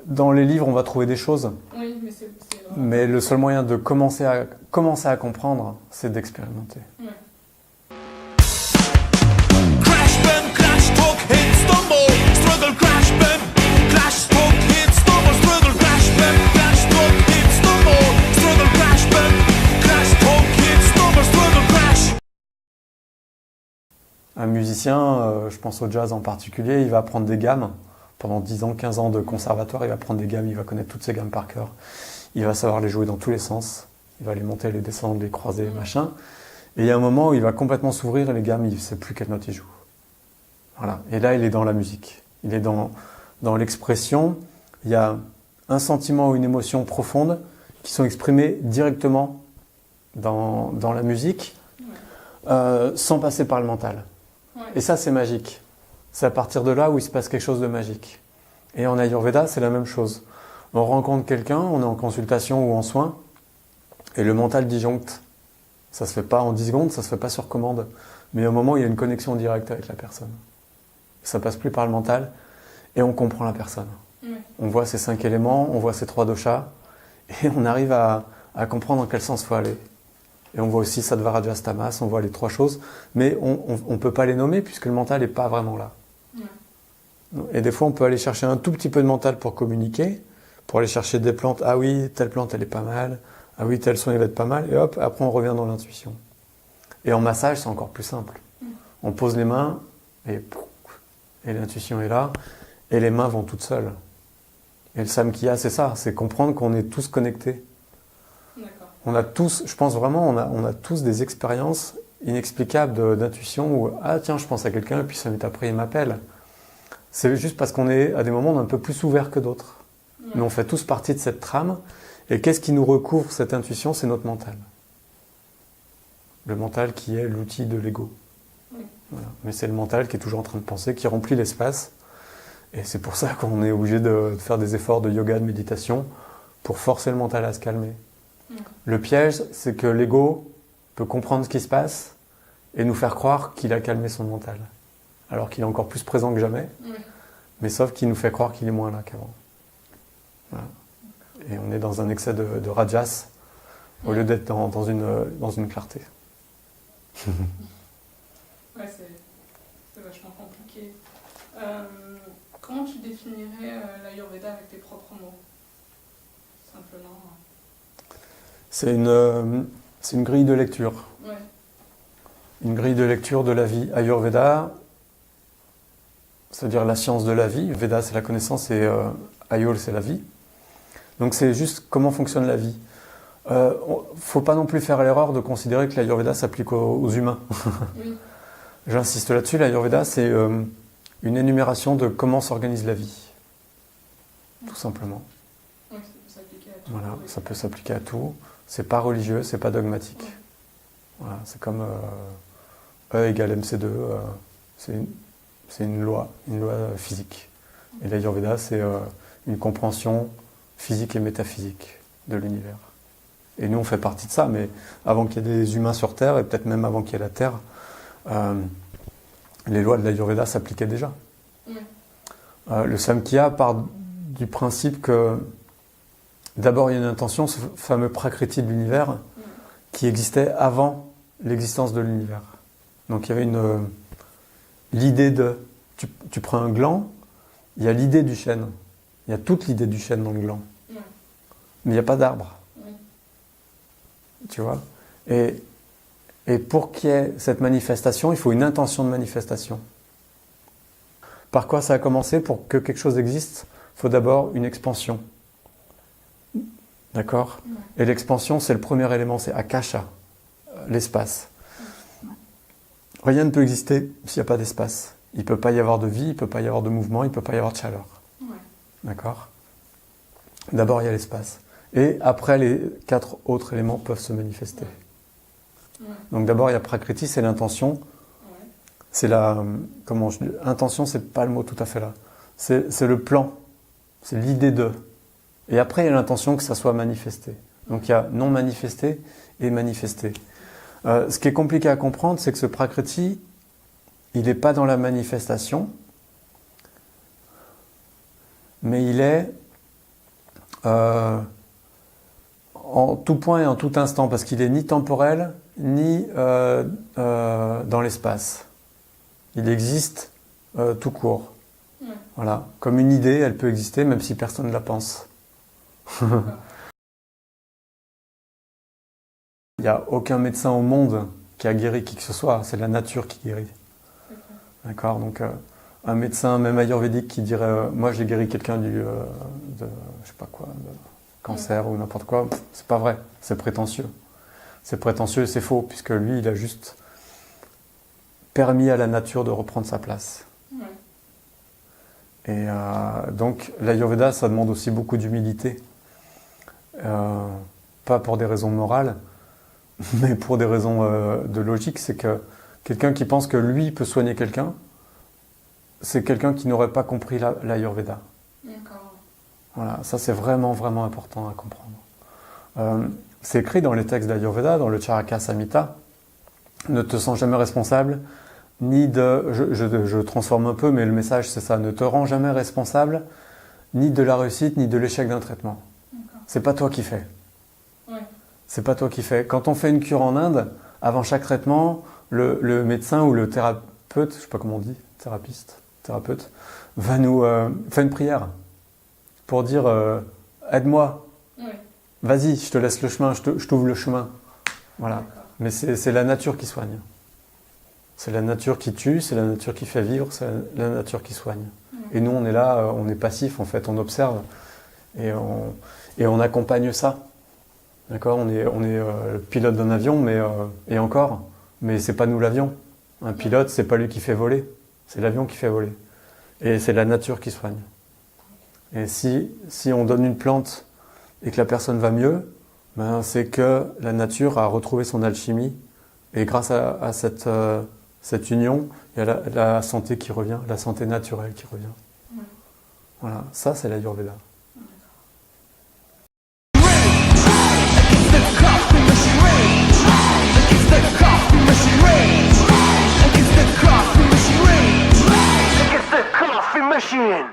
dans les livres, on va trouver des choses. Oui, mais c'est vraiment... Mais le seul moyen de commencer à comprendre, c'est d'expérimenter. Ouais. Crash, bum, clash, talk, hit, stumble, struggle, crash, bum, clash, talk, hit, stumble, struggle, crash, bum, clash, talk, hit, stumble, struggle, crash, bum, clash, talk, hit, stumble, struggle, crash. Un musicien, je pense au jazz en particulier, il va apprendre des gammes. Pendant 10 ans, 15 ans de conservatoire, il va apprendre des gammes, il va connaître toutes ces gammes par cœur. Il va savoir les jouer dans tous les sens. Il va les monter, les descendre, les croiser, machin. Et il y a un moment où il va complètement s'ouvrir et les gammes, il ne sait plus quelle note il joue. Voilà. Et là, il est dans la musique. Il est dans l'expression. Il y a un sentiment ou une émotion profonde qui sont exprimés directement dans la musique, sans passer par le mental. Ouais. Et ça, c'est magique. C'est à partir de là où il se passe quelque chose de magique. Et en Ayurveda, c'est la même chose. On rencontre quelqu'un, on est en consultation ou en soins, et le mental disjoncte. Ça se fait pas en 10 secondes, ça se fait pas sur commande. Mais au moment où il y a une connexion directe avec la personne. Ça passe plus par le mental, et on comprend la personne. Ouais. On voit ces 5 éléments, on voit ces 3 doshas, et on arrive à comprendre dans quel sens il faut aller. Et on voit aussi Sattva, Rajas, Tamas, on voit les 3 choses, mais on ne peut pas les nommer puisque le mental n'est pas vraiment là. Ouais. Et des fois, on peut aller chercher un tout petit peu de mental pour communiquer, pour aller chercher des plantes. Ah oui, telle plante, elle est pas mal. Ah oui, tel son, il va être pas mal. Et hop, après, on revient dans l'intuition. Et en massage, c'est encore plus simple. On pose les mains et l'intuition est là. Et les mains vont toutes seules. Et le samkhya, c'est ça, c'est comprendre qu'on est tous connectés. D'accord. On a tous, je pense vraiment, on a tous des expériences inexplicables d'intuition où, ah tiens, je pense à quelqu'un, et puis 5 minutes après, il m'appelle. C'est juste parce qu'on est, à des moments, on est un peu plus ouvert que d'autres. Ouais. Mais on fait tous partie de cette trame. Et qu'est-ce qui nous recouvre cette intuition? C'est notre mental. Le mental qui est l'outil de l'ego. Oui. Voilà. Mais c'est le mental qui est toujours en train de penser, qui remplit l'espace. Et c'est pour ça qu'on est obligé de faire des efforts de yoga, de méditation, pour forcer le mental à se calmer. Le piège, c'est que l'ego peut comprendre ce qui se passe et nous faire croire qu'il a calmé son mental. Alors qu'il est encore plus présent que jamais, mais sauf qu'il nous fait croire qu'il est moins là qu'avant. Voilà. Et on est dans un excès de rajas au lieu d'être dans une clarté. Ouais, c'est vachement compliqué. Comment tu définirais l'Ayurveda avec tes propres mots? Simplement. C'est une grille de lecture. Ouais. Une grille de lecture de la vie. Ayurveda, c'est-à-dire la science de la vie. Veda, c'est la connaissance et Ayur, c'est la vie. Donc c'est juste comment fonctionne la vie. Faut pas non plus faire l'erreur de considérer que l'Ayurveda s'applique aux humains. Oui. J'insiste là-dessus, l'Ayurveda, c'est une énumération de comment s'organise la vie. Tout simplement. Oui, ça peut s'appliquer à tout. Voilà, Oui. ça peut s'appliquer à tout. C'est pas religieux, c'est pas dogmatique. Ouais. Voilà, c'est comme E égale MC2, c'est une loi physique. Et l'Ayurveda, c'est une compréhension physique et métaphysique de l'univers. Et nous, on fait partie de ça, mais avant qu'il y ait des humains sur Terre, et peut-être même avant qu'il y ait la Terre, les lois de l'Ayurveda s'appliquaient déjà. Ouais. Le Samkhya part du principe que d'abord il y a une intention, ce fameux Prakriti de l'univers, qui existait avant l'existence de l'univers. Donc il y avait l'idée de... Tu prends un gland, il y a l'idée du chêne. Il y a toute l'idée du chêne dans le gland. Ouais. Mais il n'y a pas d'arbre. Ouais. Tu vois? Et pour qu'il y ait cette manifestation, il faut une intention de manifestation. Par quoi ça a commencé? Pour que quelque chose existe, il faut d'abord une expansion. D'accord? Ouais. Et l'expansion, c'est le premier élément, c'est Akasha, l'espace. Rien ne peut exister s'il n'y a pas d'espace. Il ne peut pas y avoir de vie, il ne peut pas y avoir de mouvement, il ne peut pas y avoir de chaleur. Ouais. D'accord? D'abord, il y a l'espace. Et après, les 4 autres éléments peuvent se manifester. Ouais. Donc d'abord, il y a Prakriti, c'est l'intention. Ouais. C'est intention, c'est pas le mot tout à fait là. C'est le plan. C'est l'idée de. Et après, il y a l'intention que ça soit manifesté. Donc il y a non manifesté et manifesté. Ce qui est compliqué à comprendre, c'est que ce Prakriti, il n'est pas dans la manifestation, mais il est en tout point et en tout instant, parce qu'il est ni temporel, ni dans l'espace. Il existe tout court. Ouais. Voilà. Comme une idée, elle peut exister même si personne ne la pense. D'accord. Il n'y a aucun médecin au monde qui a guéri qui que ce soit, c'est la nature qui guérit. D'accord. D'accord. Donc un médecin, même ayurvédique, qui dirait moi j'ai guéri quelqu'un de je sais pas quoi, de cancer ou n'importe quoi, c'est pas vrai, c'est prétentieux. C'est prétentieux et c'est faux, puisque lui il a juste permis à la nature de reprendre sa place. Ouais. Et donc l'Ayurveda, ça demande aussi beaucoup d'humilité. Pas pour des raisons morales, mais pour des raisons de logique. C'est que quelqu'un qui pense que lui peut soigner quelqu'un, c'est quelqu'un qui n'aurait pas compris l'Ayurveda. D'accord. Voilà, ça c'est vraiment, vraiment important à comprendre. C'est écrit dans les textes d'Ayurveda, dans le Charaka Samhita, ne te sens jamais responsable, ni de... Je transforme un peu, mais le message c'est ça, ne te rends jamais responsable, ni de la réussite, ni de l'échec d'un traitement. D'accord. C'est pas toi qui fais. Ouais. C'est pas toi qui fais. Quand on fait une cure en Inde, avant chaque traitement, le médecin ou le thérapeute, je sais pas comment on dit, thérapeute, va nous faire une prière pour dire aide-moi, Ouais. vas-y, je te laisse le chemin, je t'ouvre le chemin. Voilà. D'accord. Mais c'est la nature qui soigne. C'est la nature qui tue, c'est la nature qui fait vivre, c'est la nature qui soigne. Ouais. Et nous, on est là, on est passif en fait, on observe et on accompagne ça. D'accord, on est le pilote d'un avion, et encore, mais c'est pas nous l'avion. Un pilote, c'est pas lui qui fait voler, c'est l'avion qui fait voler. Et c'est la nature qui soigne. Et si on donne une plante et que la personne va mieux, ben c'est que la nature a retrouvé son alchimie, et grâce à cette union, il y a la santé qui revient, la santé naturelle qui revient. Ouais. Voilà, ça c'est l'Ayurveda. Coffee machine.